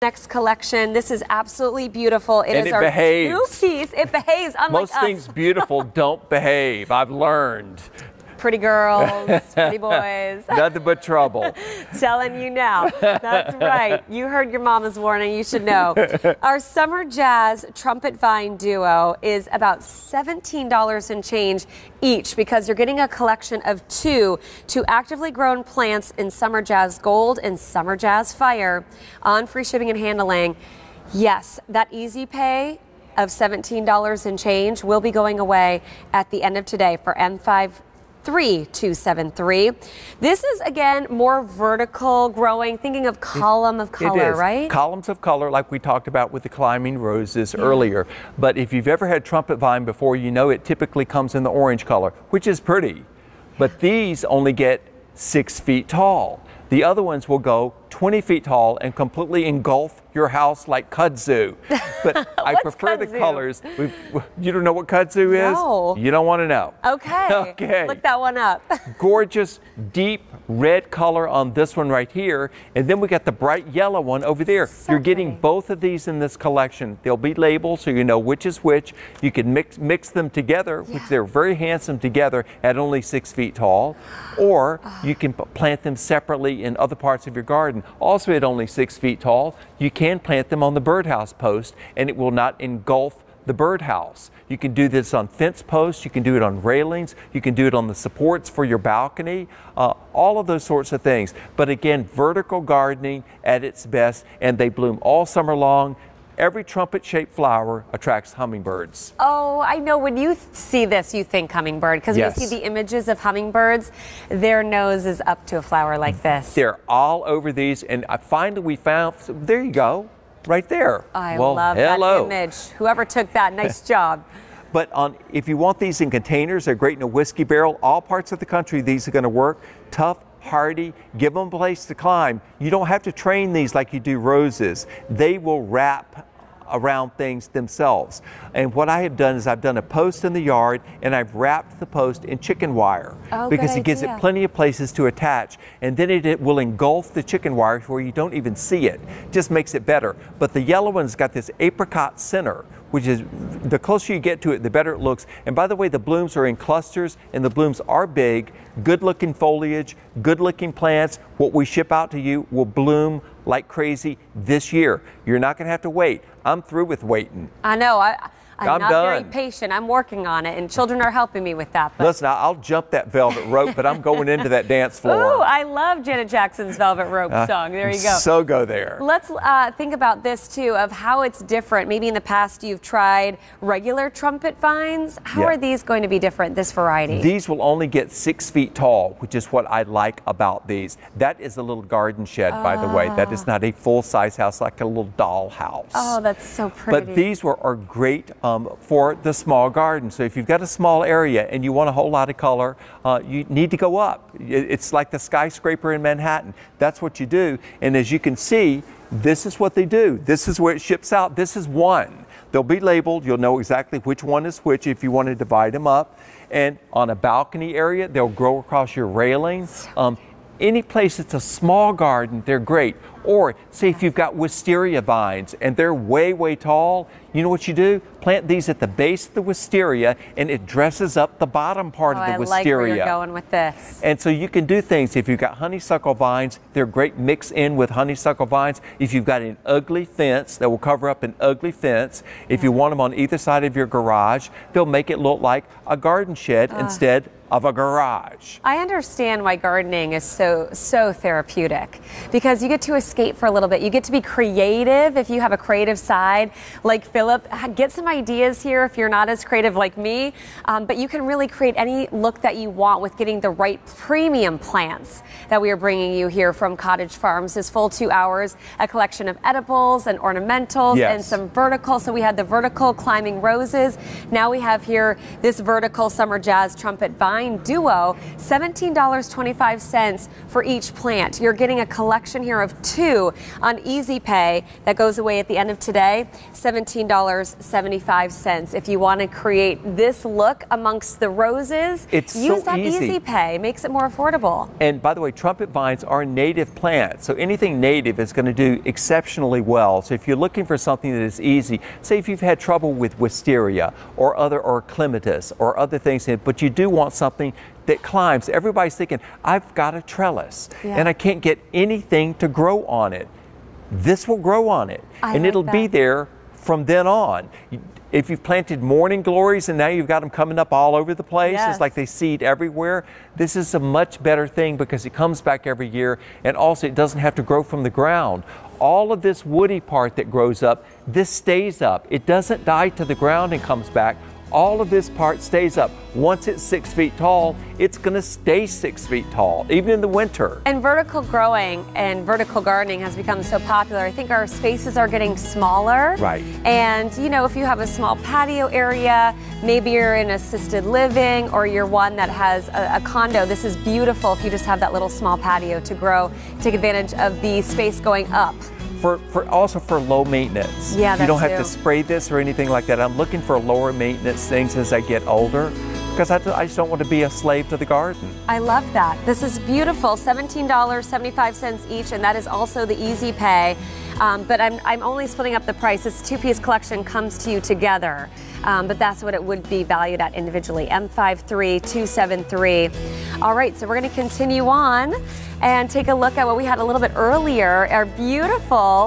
Next collection. This is absolutely beautiful. It our behaves. two-piece. It behaves, unlike Most us. things beautiful don't behave. I've learned. Pretty girls, pretty boys. Nothing but trouble. Telling you now. That's right. You heard your mama's warning. You should know. Our Summer Jazz Trumpet Vine Duo is about $17 and change each because you're getting a collection of two actively grown plants in Summer Jazz Gold and Summer Jazz Fire on free shipping and handling. Yes, that easy pay of $17 and change will be going away at the end of today for M53273. This is, again, more vertical growing, thinking of column of color, right? Columns of color, like we talked about with the climbing roses earlier. But if you've ever had trumpet vine before, you know it typically comes in the orange color, which is pretty. But these only get 6 feet tall. The other ones will go 20 feet tall and completely engulf your house like kudzu. But I prefer kudzu? The colors. You don't know what kudzu is? No. You don't want to know. Okay. Okay. Look that one up. Gorgeous, deep red color on this one right here. And then we got the bright yellow one over there. So You're getting pretty. both of these in this collection. They'll be labeled so you know which is which. You can mix them together, which they're very handsome together at only 6 feet tall. Or you can plant them separately in other parts of your garden. Also at only 6 feet tall, you can plant them on the birdhouse post and it will not engulf the birdhouse. You can do this on fence posts, you can do it on railings, you can do it on the supports for your balcony, all of those sorts of things. But again, vertical gardening at its best, and they bloom all summer long. Every trumpet-shaped flower attracts hummingbirds. Oh, I know. When you see this, you think hummingbird. Because when you see the images of hummingbirds, their nose is up to a flower like this. They're all over these, and finally we found, there you go, right there. I love that image. Whoever took that, nice job. But if you want these in containers, they're great in a whiskey barrel. All parts of the country, these are going to work. Tough, hardy, give them a place to climb. You don't have to train these like you do roses. They will wrap around things themselves. And what I have done is I've done a post in the yard and I've wrapped the post in chicken wire because it gives it plenty of places to attach, and then it will engulf the chicken wire where you don't even see it. Just makes it better. But the yellow one's got this apricot center, which is, the closer you get to it, the better it looks. And by the way, the blooms are in clusters and the blooms are big, good looking foliage, good looking plants. What we ship out to you will bloom like crazy this year. You're not gonna have to wait. I'm through with waiting. I know. I'm not done. very patient. I'm working on it, and children are helping me with that. But listen, I'll jump that velvet rope, but I'm going into that dance floor. Ooh, I love Janet Jackson's Velvet Rope song. There you go. So go there. Let's think about this, too, of how it's different. Maybe in the past you've tried regular trumpet vines. How are these going to be different, this variety? These will only get 6 feet tall, which is what I like about these. That is a little garden shed, by the way. That is not a full-size house, like a little doll house. Oh, that's so pretty. But these are great for the small garden. So if you've got a small area and you want a whole lot of color, you need to go up. It's like the skyscraper in Manhattan. That's what you do. And as you can see, this is what they do. This is where it ships out. This is one. They'll be labeled. You'll know exactly which one is which if you want to divide them up. And on a balcony area, they'll grow across your railing. Any place that's a small garden, they're great. Or say if you've got wisteria vines and they're way, way tall, you know what you do? Plant these at the base of the wisteria and it dresses up the bottom part of the wisteria. I like where you're going with this. And so you can do things. If you've got honeysuckle vines, they're great mix in with honeysuckle vines. If you've got an ugly fence, that will cover up an ugly fence. If you want them on either side of your garage, they'll make it look like a garden shed instead of a garage. I understand why gardening is so therapeutic, because you get to escape for a little bit. You get to be creative if you have a creative side like Philip. Get some ideas here if you're not as creative like me, but you can really create any look that you want with getting the right premium plants that we are bringing you here from Cottage Farms. This full 2 hours, a collection of edibles and ornamentals and some vertical. So we had the vertical climbing roses. Now we have here this vertical Summer Jazz Trumpet Vine. Vine Duo, $17.25 for each plant. You're getting a collection here of 2 on Easy Pay that goes away at the end of today, $17.75. If you want to create this look amongst the roses, use that Easy Pay. Makes it more affordable. And by the way, trumpet vines are native plants, so anything native is going to do exceptionally well. So if you're looking for something that is easy, say if you've had trouble with wisteria or clematis or other things, but you do want something that climbs. Everybody's thinking, I've got a trellis and I can't get anything to grow on it. This will grow on it, and it'll be there from then on. If you've planted morning glories and now you've got them coming up all over the place, it's like they seed everywhere. This is a much better thing because it comes back every year, and also it doesn't have to grow from the ground. All of this woody part that grows up, this stays up. It doesn't die to the ground and comes back. All of this part stays up. Once it's 6 feet tall, it's going to stay 6 feet tall, even in the winter. And vertical growing and vertical gardening has become so popular. I think our spaces are getting smaller. Right. And, you know, if you have a small patio area, maybe you're in assisted living or you're one that has a condo, this is beautiful if you just have that little small patio to grow, take advantage of the space going up. Also for low maintenance. Yeah, you don't have to spray this or anything like that. I'm looking for lower maintenance things as I get older because I just don't want to be a slave to the garden. I love that. This is beautiful. $17.75 each, and that is also the Easy Pay. But I'm only splitting up the price. This 2-piece collection comes to you together. But that's what it would be valued at individually, M53273. All right, so we're going to continue on and take a look at what we had a little bit earlier, our beautiful